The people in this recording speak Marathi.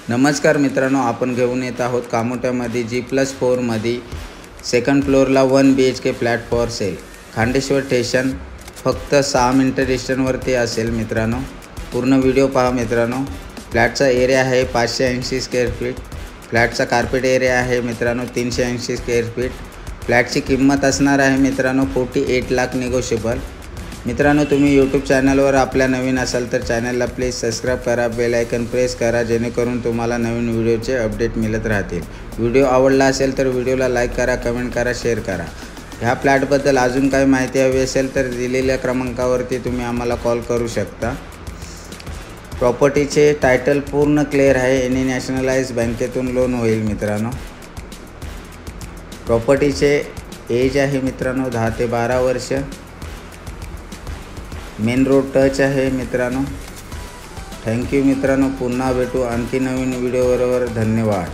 नमस्कार मित्रांनो, आपण घेऊन येत आहोत कामोट्यामध्ये G+4 मध्ये सेकंड फ्लोअरला 1 BHK flat for sale. Khandeshwar station फक्त 6 मिनिटं डिस्टन्सवरती असेल मित्रांनो. पूर्ण व्हिडिओ पहा मित्रांनो. फ्लॅटचा एरिया आहे 580 स्क्वेअर फीट. फ्लॅटचा कार्पेट एरिया आहे मित्रांनो 380 स्क्वेअर फीट. फ्लॅटची किंमत असणार आहे मित्रांनो 48 लाख निगोशिएबल. मित्रांनो, तुम्ही यूट्यूब चॅनलवर आपल्या नवीन असाल तर चॅनलला प्लीज सबस्क्राईब करा, बेल आयकन प्रेस करा, जेणेकरून तुम्हाला नवीन व्हिडिओचे अपडेट मिळत राहतील. व्हिडिओ आवडला असेल तर व्हिडिओला लाईक करा, कमेंट करा, शेअर करा. ह्या फ्लॅटबद्दल अजून काही माहिती हवी असेल तर दिलेल्या क्रमांकावरती तुम्ही आम्हाला कॉल करू शकता. प्रॉपर्टीचे टायटल पूर्ण क्लिअर आहे. एनी नॅशनलाइज बँकेतून लोन होईल मित्रांनो. प्रॉपर्टीचे एज आहे मित्रांनो 10 ते 12 वर्ष. मेन रोड टच आहे मित्रांनो. थँक्यू मित्रांनो. पुन्हा भेटू आणखी नवीन व्हिडिओबरोबर. धन्यवाद.